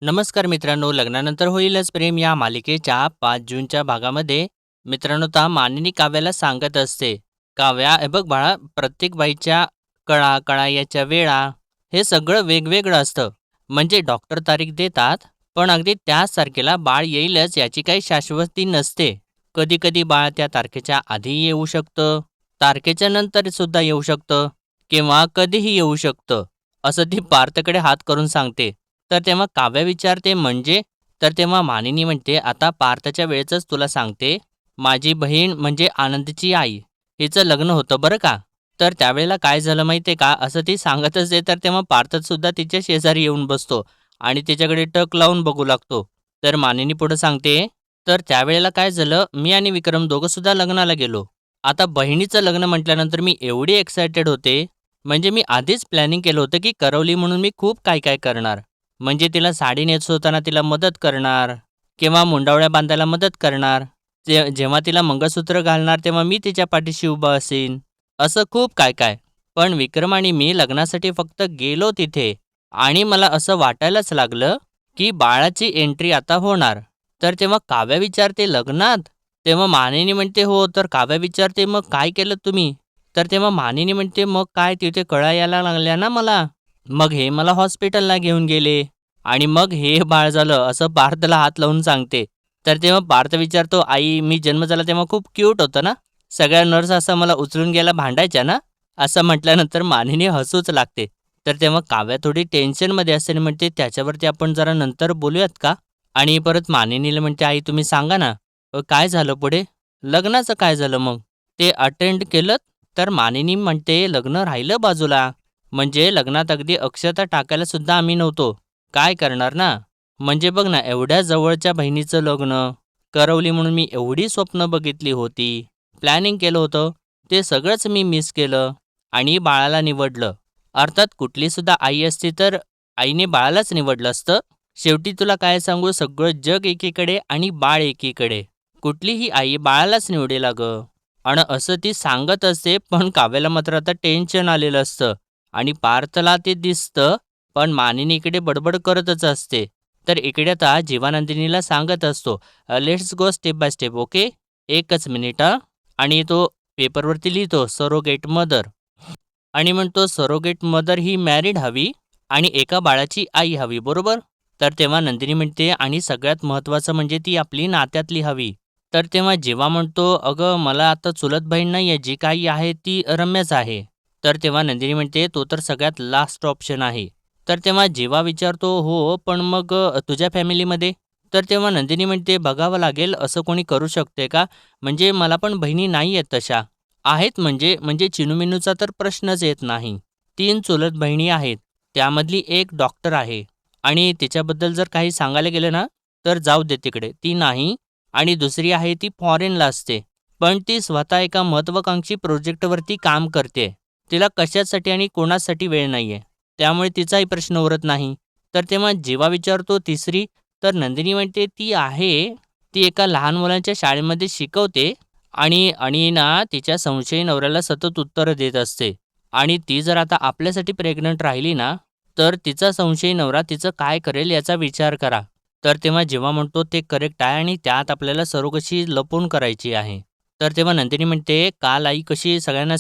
नमस्कार मित्रांनो, लग्नानंतर होईलच प्रेम या मालिकेच्या 5 जूनच्या भागामध्ये मित्रांनो ता मानिनी काव्याला सांगत असते. काव्या, हे बघ बाळा, प्रत्येक बाईच्या कळा कळायच्या वेळा हे सगळं वेगवेगळं असतं. म्हणजे डॉक्टर तारीख देतात, पण अगदी त्याच तारखेला बाळ येईलच याची काही शाश्वती नसते. कधी कधी बाळ त्या तारखेच्या आधी येऊ शकतं, तारखेच्या नंतर सुद्धा येऊ शकतं, किंवा कधीही येऊ शकतं, असं ती पार्थकडे हात करून सांगते. तर तेव्हा काव्य विचारते, म्हणजे? तर तेव्हा मानिनी म्हणते, आता पार्थच्या वेळेचंच तुला सांगते. माझी बहीण म्हणजे आनंदची आई, हिचं लग्न होतं बरं का. तर त्यावेळेला काय झालं माहिती आहे का, असं ती सांगत असते, तर तेव्हा पार्थसुद्धा तिच्या शेजारी येऊन बसतो आणि तिच्याकडे टक लावून बघू लागतो. तर मानिनी पुढं सांगते, तर त्यावेळेला काय झालं, मी आणि विक्रम दोघंसुद्धा लग्नाला गेलो. आता बहिणीचं लग्न म्हटल्यानंतर मी एवढी एक्सायटेड होते, म्हणजे मी आधीच प्लॅनिंग केलं होतं की करवली म्हणून मी खूप काय काय करणार. म्हणजे तिला साडी नेसवताना तिला मदत करणार, किंवा मुंडावळ्या बांधायला मदत करणार. जेव्हा तिला मंगळसूत्र घालणार तेव्हा मी तिच्या पाठीशी उभा असेन. असं खूप काय काय. पण विक्रम आणि मी लग्नासाठी फक्त गेलो तिथे, आणि मला असं वाटायलाच लागलं की बाळाची एंट्री आता होणार. तर तेव्हा काव्या विचारते, लग्नात? तेव्हा मानिनी म्हणते, हो. तर काव्या विचारते, मग काय केलं तुम्ही? तर तेव्हा मानिनी म्हणते, मग काय, तिथे कळा यायला लागल्या ना मला. मग हे मला हॉस्पिटलला घेऊन गेले, आणि मग हे बाळ झालं, असं पार्थला हात लावून सांगते. तर तेव्हा पार्थ विचारतो, आई, मी जन्म झाला तेव्हा खूप क्यूट होतं ना? सगळ्या नर्स असं मला उचलून घ्यायला भांडायच्या ना? असं म्हटल्यानंतर मानिनी हसूच लागते. तर तेव्हा काव्या थोडी टेन्शनमध्ये असते आणि म्हणते, त्याच्यावरती आपण जरा नंतर बोलूयात का? आणि परत मानिनीला म्हणते, आई तुम्ही सांगा ना, काय झालं पुढे? लग्नाचं काय झालं मग? ते अटेंड केलं? तर मानिनी म्हणते, लग्न राहिलं बाजूला. म्हणजे लग्नात अगदी अक्षता टाकायला सुद्धा आम्ही नव्हतो. काय करणार ना? म्हणजे बघ ना, एवढ्या जवळच्या बहिणीचं लग्न, करवली म्हणून मी एवढी स्वप्न बघितली होती, प्लॅनिंग केलं होतं, ते सगळंच मी मिस केलं आणि बाळाला निवडलं. अर्थात कुठली सुद्धा आई असती तर आईने बाळालाच निवडलं असतं. शेवटी तुला काय सांगू, सगळं जग एकीकडे आणि बाळ एकीकडे. कुठलीही आई बाळालाच निवडेल अगं. आणि असं ती सांगत असते, पण काव्याला मात्र आता टेन्शन आलेलं असतं. आणि पार्थला ते दिसतं, पण मानिनी इकडे बडबड करतच असते. तर इकडे आता जीवानंदिनीला सांगत असतो, let's go step by step, okay. एकच मिनिट हा. आणि तो पेपरवरती लिहितो, सरोगेट मदर. आणि म्हणतो, सरोगेट मदर ही मॅरिड हवी आणि एका बाळाची आई हवी, बरोबर? तर तेव्हा नंदिनी म्हणते, आणि सगळ्यात महत्त्वाचं म्हणजे ती आपली नात्यातली हवी. तर तेव्हा जेव्हा म्हणतो, अगं मला आता चुलत बहीण नाही आहे, जी काही आहे ती रम्याच आहे. तर तेव्हा नंदिनी म्हणते, तो तर सगळ्यात लास्ट ऑप्शन आहे. तर तेव्हा जेव्हा विचारतो, हो पण मग तुझ्या फॅमिलीमध्ये? तर तेव्हा नंदिनी म्हणते, बघावं लागेल, असं कोणी करू शकते का? म्हणजे मला पण बहिणी नाही आहेत तशा. आहेत म्हणजे चिनूमिनूचा तर प्रश्नच येत नाही. 3 चुलत बहिणी आहेत. त्यामधली एक डॉक्टर आहे, आणि तिच्याबद्दल जर काही सांगायला गेलं ना, तर जाऊ दे तिकडे, ती नाही. आणि दुसरी आहे ती फॉरेनला असते. पण ती स्वतः एका महत्त्वाकांक्षी प्रोजेक्टवरती काम करते. तिला कशासाठी आणि कोणासाठी वेळ नाहीये. त्यामुळे तिचाही प्रश्न उरत नाही. तर तेव्हा जेव्हा विचारतो तिसरी, तर नंदिनी म्हणते, ती आहे. ती एका लहान मुलांच्या शाळेमध्ये शिकवते, आणि ना तिच्या संशयी नवऱ्याला सतत उत्तरं देत असते. आणि ती जर आता आपल्यासाठी प्रेग्नंट राहिली ना, तर तिचा संशयी नवरा तिचं काय करेल याचा विचार करा. तर तेव्हा जेव्हा म्हणतो ते करेक्ट आहे, आणि त्यात आपल्याला सरोगसी लपवून करायची आहे. तर तेव्हा नंदिनी म्हणते, काल आई कशी सगळ्यांना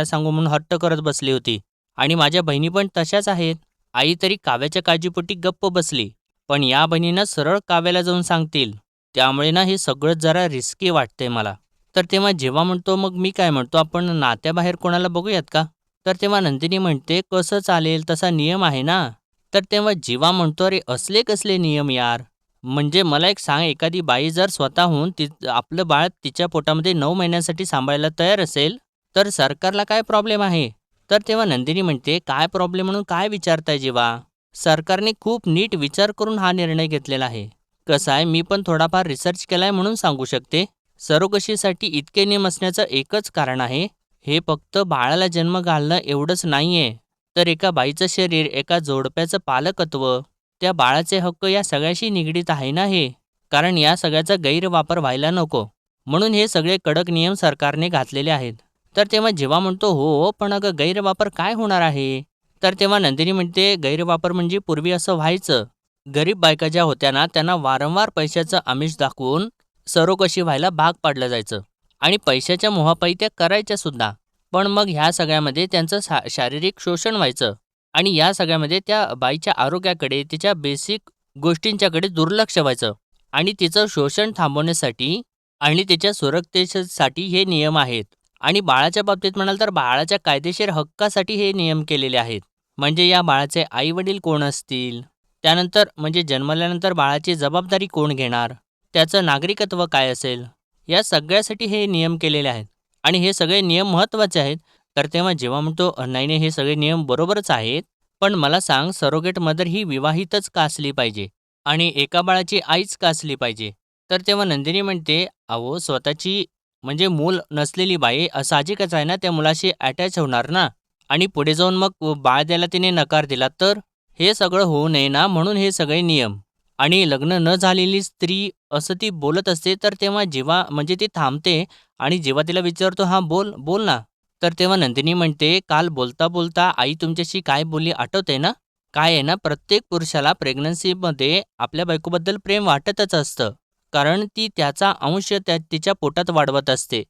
सांगू म्हणून हट्ट करत बसली होती, आणि माझ्या बहिणी पण तशाच आहेत. आई तरी काव्याच्या काळजीपोटी गप्प बसली, पण या बहिणीनं सरळ काव्याला जाऊन सांगतील. त्यामुळे ना हे सगळं जरा रिस्की वाटतंय मला. तर तेव्हा जेव्हा म्हणतो, मग मी काय म्हणतो, आपण नात्याबाहेर कोणाला बघूयात का? तर तेव्हा नंदिनी म्हणते, कसं चालेल, तसा नियम आहे ना. तर तेव्हा जीवा म्हणतो, अरे असले कसले नियम यार. म्हणजे मला एक सांग, एखादी बाई जर स्वतःहून आपलं बाळ तिच्या पोटामध्ये 9 महिन्यांसाठी सांभाळायला तयार असेल, तर सरकारला काय प्रॉब्लेम आहे? तर तेव्हा नंदिनी म्हणते, काय प्रॉब्लेम म्हणून काय विचारताय जीवा? सरकारने खूप नीट विचार करून हा निर्णय घेतलेला आहे. कसं आहे, मी पण थोडाफार रिसर्च केलाय म्हणून सांगू शकते. सरोगशीसाठी इतके नियम असण्याचं एकच कारण आहे, हे फक्त बाळाला जन्म घालणं एवढंच नाहीये, तर एका बाईचं शरीर, एका जोडप्याचं पालकत्व, त्या बाळाचे हक्क या सगळ्याशी निगडीत आहे ना हे. कारण या सगळ्याचा गैरवापर व्हायला नको, म्हणून हे सगळे कडक नियम सरकारने घातलेले आहेत. तर तेव्हा जेव्हा म्हणतो, हो पण अगं गैरवापर काय होणार आहे? तर तेव्हा नंदिनी म्हणते, गैरवापर म्हणजे पूर्वी असं व्हायचं, गरीब बायका ज्या होत्या ना, त्यांना वारंवार पैशाचं आमिष दाखवून सरोगसी व्हायला भाग पाडलं जायचं आणि पैशाच्या मोहापायी त्या करायच्या सुद्धा. पण मग ह्या सगळ्यामध्ये त्यांचं शारीरिक शोषण व्हायचं आणि या सगळ्यामध्ये त्या बाईच्या आरोग्याकडे, तिच्या बेसिक गोष्टींच्याकडे दुर्लक्ष व्हायचं आणि तिचं शोषण थांबवण्यासाठी आणि तिच्या सुरक्षेसाठी हे नियम आहेत. आणि बाळाच्या बाबतीत म्हणाल तर बाळाच्या कायदेशीर हक्कासाठी हे नियम केलेले आहेत. म्हणजे या बाळाचे आई-वडील कोण असतील, त्यानंतर म्हणजे जन्मल्यानंतर बाळाची जबाबदारी कोण घेणार, त्याचं नागरिकत्व काय असेल, या सगळ्यासाठी हे नियम केलेले आहेत. आणि हे सगळे नियम महत्त्वाचे आहेत. तर तेव्हा जेव्हा म्हणतो नाही नाही हे सगळे नियम बरोबरच आहेत, पण मला सांग सरोगेट मदर ही विवाहितच का असली पाहिजे आणि एका बाळाची आईच का असली पाहिजे? तर तेव्हा नंदिनी म्हणते, अहो स्वतःची म्हणजे मूल नसलेली बाई साहजिकच आहे ना त्या मुलाशी अटॅच होणार ना आणि पुढे जाऊन मग बाळ द्यायला तिने नकार दिला तर हे सगळं होऊ नये ना म्हणून हे सगळे नियम. आणि लग्न न झालेली स्त्री असं ती बोलत असते तर तेव्हा जेव्हा म्हणजे ती थांबते आणि जेव्हा तिला विचारतो हां बोल बोल ना, तर तेव्हा नंदिनी म्हणते काल बोलता बोलता आई तुमच्याशी काय बोलली आठवते ना. काय आहे ना प्रत्येक पुरुषाला प्रेग्नन्सीमध्ये आपल्या बायकोबद्दल प्रेम वाटतच असतं. कारण ती त्याचा अंश तिच्या पोटात वाढवत असते.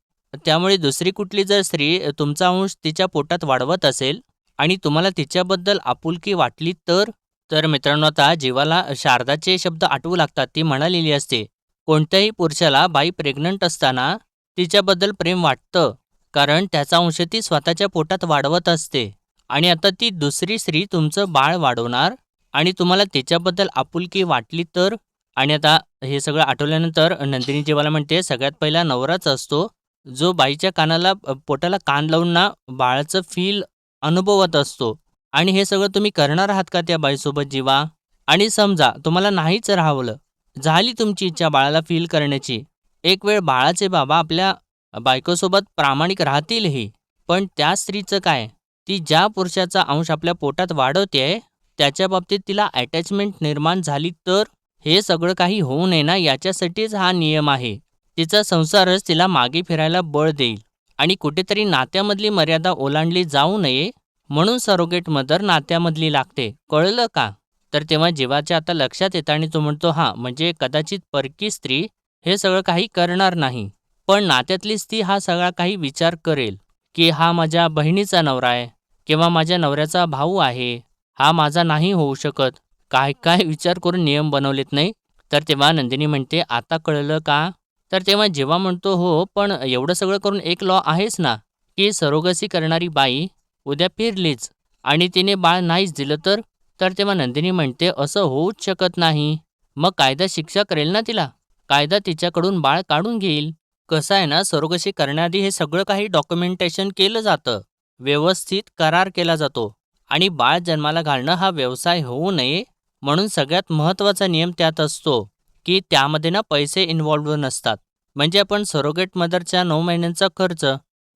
त्यामुळे दुसरी कुठली जर स्त्री तुमचा अंश तिच्या पोटात वाढवत असेल आणि तुम्हाला तिच्याबद्दल आपुलकी वाटली तर मित्रांनो आता जीवाला शारदाचे शब्द आठवू लागतात. ती म्हणालेली असते, कोणत्याही पुरुषाला बाई प्रेग्नंट असताना तिच्याबद्दल प्रेम वाटतं. कारण त्याचा अंश ती स्वतःच्या पोटात वाढवत असते आणि आता ती दुसरी स्त्री तुमचं बाळ वाढवणार आणि तुम्हाला तिच्याबद्दल आपुलकी वाटली तर. आणि आता हे सगळं आठवल्यानंतर नंदिनी जीवाला म्हणते सगळ्यात पहिला नवराच असतो, जो बाईच्या कानाला पोटाला कान लावून ना बाळाचं फील अनुभवत असतो. आणि हे सगळं तुम्ही करणार आहात का त्या बाईसोबत जीवा? आणि समजा तुम्हाला नाहीच राहावलं, झाली तुमची इच्छा बाळाला फील करण्याची. एक वेळ बाळाचे बाबा आपल्या बायकोसोबत प्रामाणिक राहतीलही, पण त्या स्त्रीचं काय? ती ज्या पुरुषाचा अंश आपल्या पोटात वाढवतेय, त्याच्या बाबतीत तिला अटॅचमेंट निर्माण झाली तर? हे सगळं काही होऊ नये ना याच्यासाठीच हा नियम आहे. तिचा संसारच तिला मागे फिरायला बळ देईल आणि कुठेतरी नात्यामधली मर्यादा ओलांडली जाऊ नये म्हणून सरोगेट मदर नात्यामधली लागते. कळलं का? तर तेव्हा जीवाच्या आता लक्षात येतं आणि तो म्हणतो हां म्हणजे कदाचित परकी स्त्री हे सगळं काही करणार नाही. पण नात्यातली स्त्री हा सगळा काही विचार करेल, की हा माझ्या बहिणीचा नवरा आहे किंवा माझ्या नवऱ्याचा भाऊ आहे. हा माझा नाही होऊ शकत. काय काय विचार करून नियम बनवलेत नाही. तर तेव्हा नंदिनी म्हणते आता कळलं का? तर तेव्हा जेव्हा म्हणतो हो पण एवढं सगळं करून एक लॉ आहेच ना, की सरोगसी करणारी बाई उद्या फिरलीच आणि तिने बाळ नाहीच दिलं तर तेव्हा नंदिनी म्हणते असं होऊच शकत नाही. मग कायदा शिक्षा करेल ना तिला. कायदा तिच्याकडून बाळ काढून घेईल. कसं आहे ना सरोगसी करण्याआधी हे सगळं काही डॉक्युमेंटेशन केलं जातं. व्यवस्थित करार केला जातो आणि बाळ जन्माला घालणं हा व्यवसाय होऊ नये म्हणून सगळ्यात महत्त्वाचा नियम त्यात असतो, की त्यामध्ये ना पैसे इन्व्हॉल्व्ह नसतात. म्हणजे आपण सरोगेट मदरच्या 9 महिन्यांचा खर्च,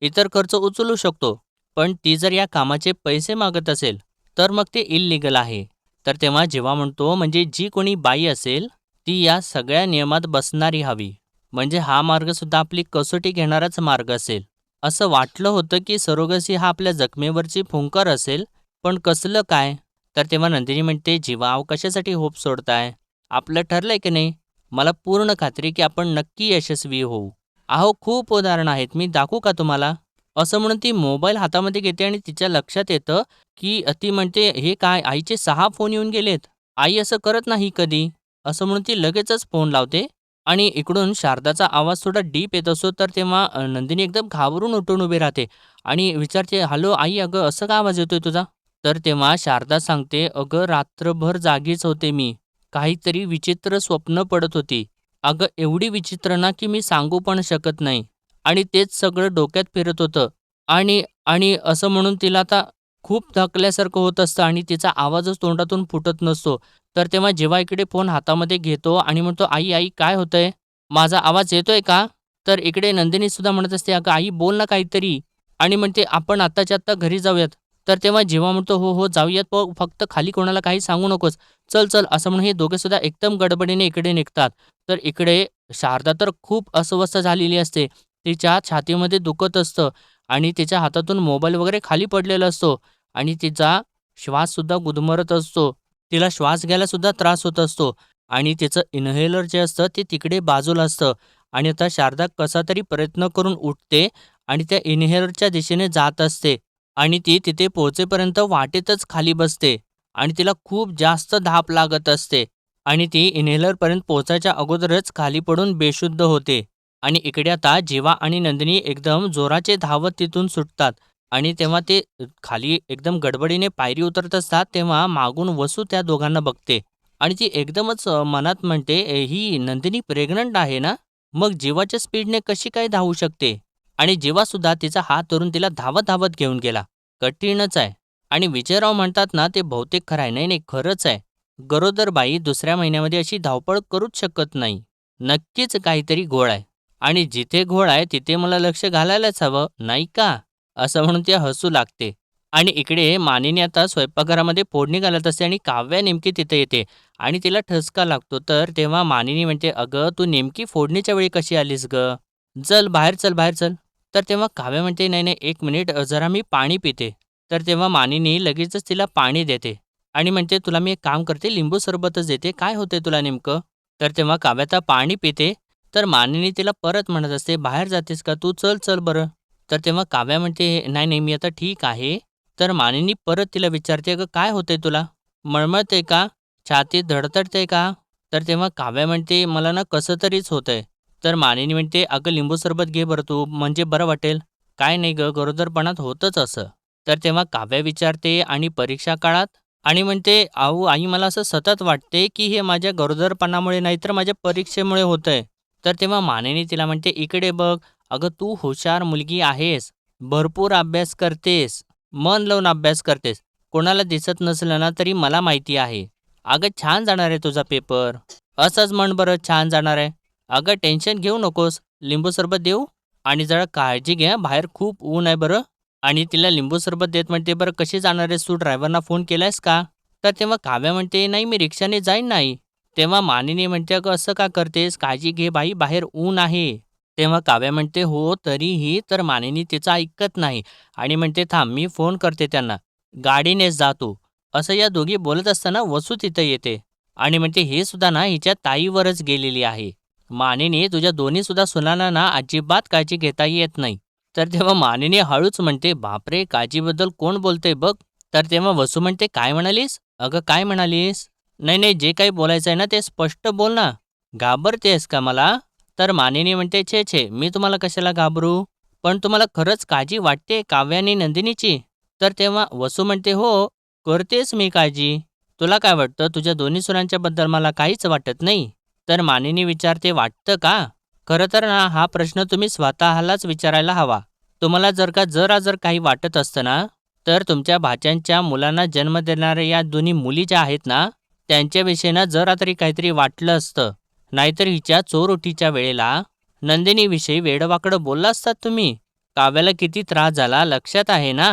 इतर खर्च उचलू शकतो. पण ती जर या कामाचे पैसे मागत असेल, तर मग ते इल्लीगल आहे. तर तेव्हा जेव्हा म्हणतो म्हणजे जी कोणी बाई असेल, ती या सगळ्या नियमात बसणारी हवी. म्हणजे हा मार्गसुद्धा आपली कसोटी घेणाराच मार्ग असेल. असं वाटलं होतं की सरोगसी हा आपल्या जखमेवरची फुंकर असेल, पण कसलं काय? तर तेव्हा नंदिनी म्हणते जीवा अहो कशासाठी होप सोडताय? आपलं ठरलंय की नाही? मला पूर्ण खात्री की आपण नक्की यशस्वी होऊ. अहो खूप उदाहरणं आहेत मी दाखवू का तुम्हाला? असं म्हणून ती मोबाईल हातामध्ये घेते आणि तिच्या लक्षात येतं की ती म्हणते हे काय आईचे 6 फोन येऊन गेलेत. आई असं करत नाही कधी. असं म्हणून ती लगेचच फोन लावते आणि इकडून शारदाचा आवाज थोडा डीप येत असतो तर तेव्हा नंदिनी एकदम घाबरून उठून उभी राहते आणि विचारते हॅलो आई अगं असं का आवाज येतोय तुझा? तर तेव्हा शारदा सांगते अगं रात्रभर जागीच होते मी. काहीतरी विचित्र स्वप्न पडत होती. अगं एवढी विचित्र ना की मी सांगू पण शकत नाही. आणि तेच सगळं डोक्यात फिरत होतं. आणि आणि असं म्हणून तिला आता खूप थकल्यासारखं होत असतं आणि तिचा आवाजच तोंडातून फुटत नसतो. तर तेव्हा जेव्हा इकडे फोन हातामध्ये घेतो आणि म्हणतो, "आई, आई काय होतंय? माझा आवाज येतोय का?" तर इकडे नंदिनीसुद्धा म्हणत असते, "अगं आई बोल ना काहीतरी." आणि म्हणते, "आपण आत्ताच्या आत्ता घरी जाऊयात." तर तेव्हा जेव्हा म्हणतो, "हो, हो जाऊयात पण फक्त खाली कोणाला काही सांगू नकोस. चल, चल." असं म्हणून हे दोघेसुद्धा एकदम गडबडीने इकडे निघतात. तर इकडे शारदा तर खूप अस्वस्थ झालेली असते. तिच्या छातीमध्ये दुखत असतं आणि तिच्या हातातून मोबाईल वगैरे खाली पडलेला असतो आणि तिचा श्वाससुद्धा गुदमरत असतो. तिला श्वास घ्यायला सुद्धा त्रास होत असतो आणि तिचं इन्हेलर जे असतं ते तिकडे बाजूला असतं. आणि आता शारदा कसा तरी प्रयत्न करून उठते आणि त्या इन्हेलरच्या दिशेने जात असते आणि ती तिथे पोहोचेपर्यंत वाटेतच खाली बसते आणि तिला खूप जास्त धाप लागत असते आणि ती इन्हेलरपर्यंत पोहोचायच्या अगोदरच खाली पडून बेशुद्ध होते. आणि इकडे आता जीवा आणि नंदिनी एकदम जोराचे धावत तिथून सुटतात आणि तेव्हा ते खाली एकदम गडबडीने पायरी उतरत असतात, तेव्हा मागून वसू त्या दोघांना बघते आणि ती एकदमच मनात म्हणते, ही नंदिनी प्रेग्नंट आहे ना? मग जीवाच्या स्पीडने कशी काय धावू शकते?" आणि जीवासुद्धा तिचा हात धरून तिला धावत-धावत घेऊन गेला. कठीणच आहे. आणि विजयराव म्हणतात ना, ते बहुतेक खरं आहे. नाही, नाही, खरंच आहे. गरोदर बाई दुसऱ्या महिन्यामध्ये अशी धावपळ करूच शकत नाही. नक्कीच काहीतरी घोळ आहे. आणि जिथे घोळ आहे तिथे मला लक्ष घालायलाच हवं, नाही का? असं म्हणून ती हसू लागते. आणि इकडे मानिनी आता स्वयंपाकघरामध्ये फोडणी घालत असते आणि काव्या नेमकी तिथे येते आणि तिला ठसका लागतो. तर तेव्हा मानिनी म्हणते, "अगं, तू नेमकी फोडणीच्या वेळी कशी आलीस गं? चल बाहेर चल, बाहेर चल." तर तेव्हा काव्या म्हणते, "नाही, नाही, 1 मिनिट, जरा मी पाणी पिते." तर तेव्हा मानिनी लगेचच तिला पाणी देते आणि म्हणते, "तुला मी एक काम करते, लिंबू सरबतच देते. काय होतंय तुला नेमकं?" तर तेव्हा काव्या आता पाणी पिते. तर मानिनी तिला परत म्हणत असते, "बाहेर जातेस का तू? चल, चल बरं." तर तेव्हा काव्या म्हणते, "नाही, नाही, मी आता ठीक आहे." तर मानिनी परत तिला विचारते, "अगं, काय होतंय तुला? मळमळतंय का? छातीत धडधडतंय का?" तर तेव्हा काव्या म्हणते, "मला ना कसं तरीच होतंय." तर मानिनी म्हणते, "अगं, लिंबू सरबत घे बरं तू, म्हणजे बरं वाटेल." "काय नाही गं, गरोदरपणात होतंच असं." तर तेव्हा काव्या विचारते, "आणि परीक्षा काळात?" आणि म्हणते, "अहो आई, मला असं सतत वाटते की हे माझ्या गरोदरपणामुळे नाही तर माझ्या परीक्षेमुळे होतंय." तर तेव्हा मानिनी तिला म्हणते, "इकडे बघ, अगं तू हुशार मुलगी आहेस, भरपूर अभ्यास करतेस, मन लावून अभ्यास करतेस. कोणाला दिसत नसलं ना तरी मला माहिती आहे. अगं छान जाणार आहे तुझा पेपर. असंच म्हण बरं, छान जाणार आहे. अगं टेन्शन घेऊ नकोस. लिंबू सरबत देऊ? आणि जरा काळजी घे हं, बाहेर खूप ऊन आहे बरं." आणि तिला लिंबू सरबत देत म्हणते, "बरं कशी जाणार आहेस तू? ड्रायव्हरना फोन केलायस का?" तर तेव्हा काव्या म्हणते, "नाही, मी रिक्षाने जाईन ना आई." तेव्हा मानिनी म्हणते, "अगं असं का करतेस? काळजी घे बाई, बाहेर ऊन आहे." तेव्हा काव्या म्हणते, "हो, तरीही." तर मानिनी तिचं ऐकत नाही आणि म्हणते, "थांब, मी फोन करते त्यांना. गाडीनेच जा तू." असं या दोघी बोलत असताना वसू तिथं येते आणि म्हणते, "हे सुद्धा ना हिच्या ताईवरच गेलेली आहे. मानिनी, तुझ्या दोन्ही सुद्धा सुनांना ना अजिबात काळजी घेता येत नाही." तर तेव्हा मानिनी हळूच म्हणते, "बापरे! काळजीबद्दल कोण बोलतंय बघ." तर तेव्हा वसू म्हणते, "काय म्हणालीस? अगं काय म्हणालीस? नाही, नाही, जे काही बोलायचं आहे ना ते स्पष्ट बोल ना. घाबरतेस का मला?" तर मानिनी म्हणते, "छे छे, मी तुम्हाला कशाला घाबरू? पण तुम्हाला खरंच काळजी वाटते काव्या आणि नंदिनीची?" तर तेव्हा वसू म्हणते, "हो, करतेच मी काळजी. तुला काय वाटतं, तुझ्या दोन्ही सुनांच्या बद्दल मला काहीच वाटत नाही?" तर मानिनी विचारते, "वाटतं का? खरं तर ना हा प्रश्न तुम्ही स्वतःलाच विचारायला हवा. तुम्हाला जर काही वाटत असतं ना, तर तुमच्या भाच्यांच्या मुलांना जन्म देणाऱ्या या दोन्ही मुली ज्या आहेत ना, त्यांच्याविषयी ना जरा तरी काहीतरी वाटलं असतं. नाहीतर हिच्या चोरउठीच्या वेळेला नंदिनीविषयी वेडंवाकडं बोलला असतात तुम्ही. काव्याला किती त्रास झाला लक्षात आहे ना?"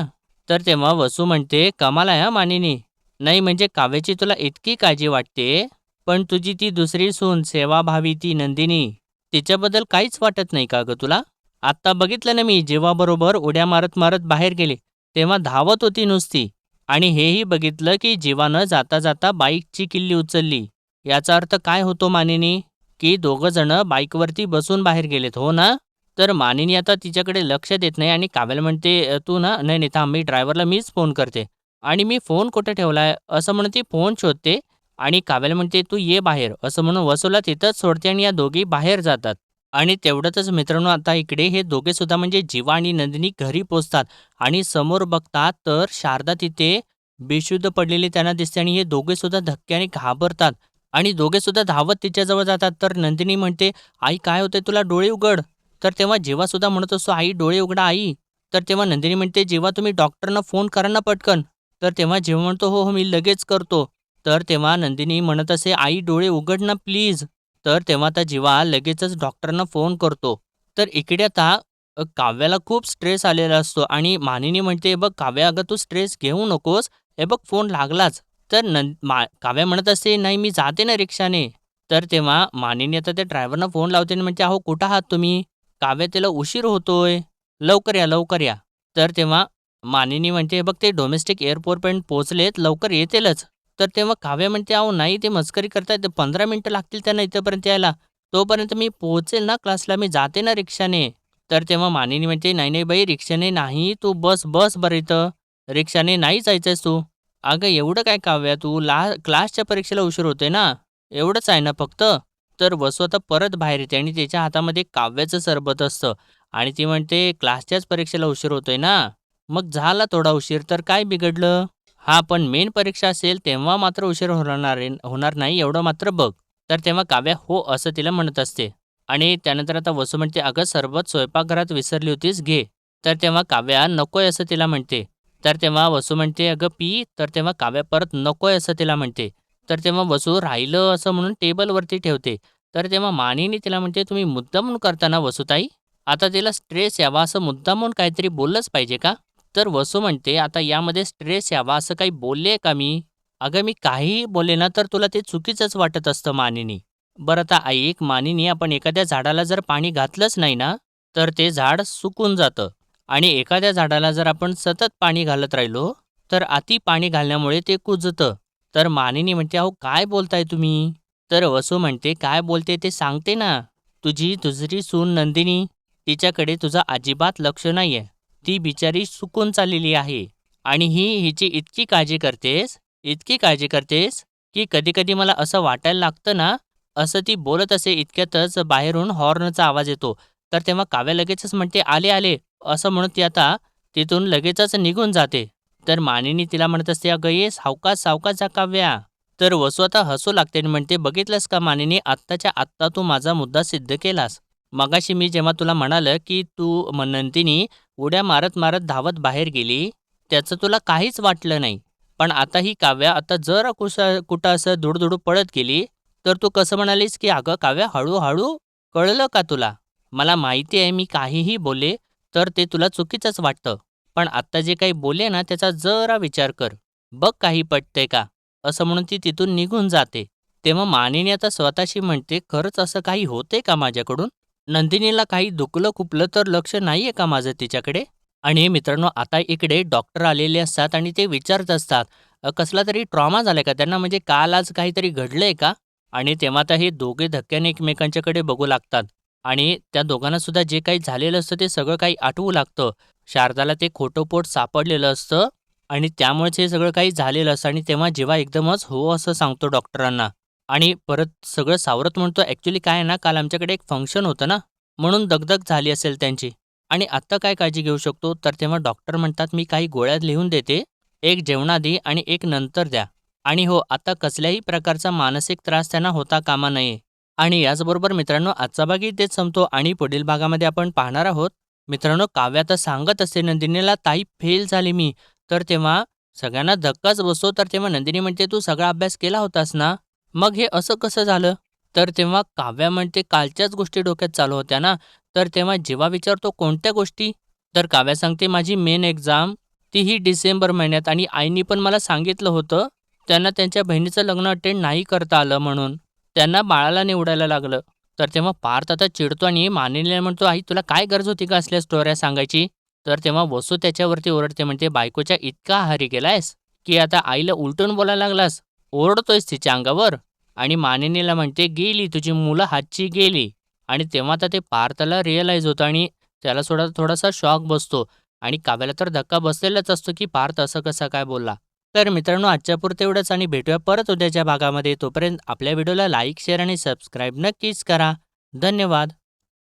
तर तेव्हा वसू म्हणते, "कमाल आहे हां मानिनी. नाही म्हणजे काव्याची तुला इतकी काळजी वाटते, पण तुझी ती दुसरी सून सेवाभावी ती नंदिनी, तिच्याबद्दल काहीच वाटत नाही का गं तुला? आत्ता बघितलं ना मी जीवाबरोबर उड्या मारत-मारत बाहेर गेले, तेव्हा धावत होती नुसती. आणि हेही बघितलं की जीवानं जाता-जाता बाईकची किल्ली उचलली. याचा अर्थ काय होतो मानिनी? की दोघं जणं बाईकवरती बसून बाहेर गेलेत, हो ना?" तर मानिनी आता तिच्याकडे लक्ष देत नाही आणि काव्याला म्हणते, "तू ना नाही, नाही, थांब, मी ड्रायव्हरला मीच फोन करते." आणि "मी फोन कुठे ठेवलाय?" असं म्हणून ती फोन शोधते आणि काव्याला म्हणते, "तू ये बाहेर." असं म्हणून वसूला तिथंच सोडते आणि या दोघी बाहेर जातात. आणि तेवढ्यातच मित्रांनो आता इकडे हे दोघे सुद्धा म्हणजे जीवा आणि नंदिनी घरी पोहोचतात आणि समोर बघतात तर शारदा तिथे बेशुद्ध पडलेली त्यांना दिसते आणि हे दोघे सुद्धा धक्क्याने घाबरतात आणि दोघे सुद्धा धावत तिच्याजवळ जातात. तर नंदिनी म्हणते, "आई काय होतंय तुला? डोळे उघड." तर तेव्हा जेव्हा सुद्धा म्हणत असतो, "आई डोळे उघडा आई." तर तेव्हा नंदिनी म्हणते, "जेव्हा तुम्ही डॉक्टरना फोन करा ना पटकन." तर तेव्हा जेव्हा म्हणतो, "हो, हो, मी लगेच करतो." तर तेव्हा नंदिनी म्हणत असे, "आई डोळे उघड ना प्लीज." तर तेव्हा आता जीवा लगेचच डॉक्टरना फोन करतो. तर इकडे आता काव्याला खूप स्ट्रेस आलेला असतो आणि मानिनी म्हणते, "बघ काव्या, अगं तू स्ट्रेस घेऊ नकोस. हे बघ फोन लागलाच." तर काव्या म्हणत असते, "नाही मी जाते ना रिक्षाने." तर तेव्हा मानिनी आता त्या ड्रायव्हरना फोन लावते आणि म्हणते, "अहो कुठं आहात तुम्ही? काव्या त्याला उशीर होतोय. लवकर या, लवकर या." तर तेव्हा मानिनी म्हणते, "हे बघ ते डोमेस्टिक एअरपोर्टपर्यंत पोहोचलेत, लवकर येतीलच." तर तेव्हा काव्या म्हणते, "अहो नाही, ते मस्करी करतायत. 15 मिनिटं लागतील त्यांना इथपर्यंत यायला. तोपर्यंत मी पोहोचेल ना क्लासला. मी जाते ना रिक्षाने." तर तेव्हा मानिनी म्हणते, "नाही, नाही बाई, रिक्षाने नाही. तू बस, बस बरं इथं. रिक्षाने नाही जायचंयस तू." "अगं एवढं काय काव्या, तू क्लासच्या परीक्षेला उशीर होतोय ना. एवढंच आहे ना फक्त." तर वसू आता परत बाहेर येते आणि तिच्या हातामध्ये काव्याचं सरबत असतं आणि ती म्हणते, "क्लासच्याच परीक्षेला उशीर होतोय ना. मग झाला थोडा उशीर तर काय बिघडलं? हां, पण मेन परीक्षा असेल तेव्हा मात्र उशीर होणार नाही एवढं मात्र बघ." तर तेव्हा काव्या हो असं तिला म्हणत असते आणि त्यानंतर आता वसू म्हणते, "अगं सरबत स्वयंपाकघरात विसरली होतीस, घे." तर तेव्हा काव्या नकोय असं तिला म्हणते. तर तेव्हा वसू म्हणते, "अगं पी." तर तेव्हा काव्या परत नकोय असं तिला म्हणते. तर तेव्हा वसू राहिलं असं म्हणून टेबलवरती ठेवते. तर तेव्हा मानिनी तिला म्हणते, "तुम्ही मुद्दामून करता ना वसूताई? आता तिला स्ट्रेस यावा असं मुद्दामून काहीतरी बोललंच पाहिजे का?" तर वसू म्हणते, "आता यामध्ये स्ट्रेस यावा असं काही बोलले का मी? अगं मी काहीही बोलले ना तर तुला ते चुकीचंच वाटत असतं मानिनी. बरं आता ऐक मानिनी, आपण एखाद्या झाडाला जर पाणी घातलंच नाही ना, तर ते झाड सुकून जातं आणि एखाद्या झाडाला जर आपण सतत पाणी घालत राहिलो, तर अति पाणी घालण्यामुळे ते कुजतं." तर मानिनी म्हणते, "अहो काय बोलताय तुम्ही?" तर वसू म्हणते, "काय बोलते ते सांगते ना. तुझी दुसरी सून नंदिनी, तिच्याकडे तुझं अजिबात लक्ष नाहीये. ती बिचारी सुकून चाललेली आहे आणि हिची इतकी काळजी करतेस, इतकी काळजी करतेस, की कधी-कधी मला असं वाटायला लागतं ना, असं ती बोलत असे इतक्यातच बाहेरून हॉर्नचा आवाज येतो. तर तेव्हा काव्या लगेचच म्हणते, "आले, आले." असं म्हणून ती आता तिथून लगेचच निघून जाते. तर मानिनी तिला म्हणत असते, "अगं ये सावकाश, सावकाश जा काव्या." तर वसू आता हसू लागते आणि म्हणते, "बघितलंस का मानिनी, आत्ताच्या आत्ता तू माझा मुद्दा सिद्ध केलास. मगाशी मी जेव्हा तुला म्हणालं, की तू नंदिनी उड्या मारत-मारत धावत बाहेर गेली, त्याचं तुला काहीच वाटलं नाही. पण आता ही काव्या आता जरा कुठं असं धुडधुडू पळत गेली, तर तू कसं म्हणालीस, की 'अगं काव्या हळू-हळू, कळलं का तुला? मला माहिती आहे मी काहीही बोलले, तर ते तुला चुकीचंच वाटतं. पण आत्ता जे काही बोलले ना, त्याचा जरा विचार कर. बघ काही पटतंय का?' असं म्हणून ती तिथून निघून जाते. तेव्हा मानिनी आता स्वतःशी म्हणते, "खरंच असं काही होतंय का माझ्याकडून? नंदिनीला काही दुखलं-खुपलं तर लक्ष नाहीये का माझं तिच्याकडे?" आणि मित्रांनो आता इकडे डॉक्टर आलेले असतात आणि ते विचारत असतात, कसला तरी ट्रॉमा झालाय का त्यांना, म्हणजे काल आज काहीतरी घडलंय का? आणि तेव्हा आता हे दोघे धक्क्याने एकमेकांच्याकडे बघू लागतात आणि त्या दोघांना सुद्धा जे काही झालेलं असतं ते सगळं काही आठवू लागतं. शारदाला ते खोटं पोट सापडलेलं असतं आणि त्यामुळेच हे सगळं काही झालेलं असतं आणि तेव्हा जेव्हा एकदमच हो असं सांगतो डॉक्टरांना आणि परत सगळं सावरत म्हणतो, "ॲक्चुअली काय आहे ना, काल आमच्याकडे एक फंक्शन होतं ना, म्हणून दगदग झाली असेल त्यांची आणि आत्ता काय काळजी घेऊ शकतो?" तर तेव्हा डॉक्टर म्हणतात, "मी काही गोळ्या लिहून देते. एक जेवणाआधी आणि एक नंतर द्या. आणि हो, आता कसल्याही प्रकारचा मानसिक त्रास त्यांना होता कामा नये." आणि याचबरोबर मित्रांनो आजचा भाग इथेच संपतो आणि पुढील भागामध्ये आपण पाहणार आहोत. मित्रांनो काव्या तर सांगत असते नंदिनीला, "ताई फेल झाली मी." तर तेव्हा सगळ्यांना धक्काच बसतो. तर तेव्हा नंदिनी म्हणते, "तू सगळा अभ्यास केला होतास ना? मग हे असं कसं झालं?" तर तेव्हा काव्या म्हणते, "कालच्याच गोष्टी डोक्यात चालू होत्या ना." तर तेव्हा जेव्हा विचारतो, "कोणत्या गोष्टी?" तर काव्या सांगते, "माझी मेन एक्झाम तीही डिसेंबर महिन्यात आणि आईनी पण मला सांगितलं होतं, त्यांना त्यांच्या बहिणीचं लग्न अटेंड नाही करता आलं म्हणून. त्यांना बाळाला निवडायला लागलं." तर तेव्हा पार्थ आता चिडतो आणि मानिनीला म्हणतो, "आई तुला काय गरज होती का असल्या स्टोऱ्या सांगायची?" तर तेव्हा वसू त्याच्यावरती ओरडते, म्हणते, "बायकोच्या इतका आहारी गेलायस, की आता आईला उलटून बोलायला लागलास? ओरडतोयस तिच्या अंगावर?" आणि मानिनीला म्हणते, "गेली तुझी मुलं हातची गेली." आणि तेव्हा आता ते पार्थला रिअलाईज होतं आणि त्याला थोडासा शॉक बसतो आणि काव्याला तर धक्का बसलेलाच असतो, की पार्थ असं कसा काय बोलला. तर मित्रांनो आजच्यापुरतं एवढंच आणि भेटूया परत उद्याच्या भागामध्ये. तोपर्यंत आपल्या व्हिडिओला लाईक, शेअर आणि सबस्क्राईब नक्कीच करा. धन्यवाद.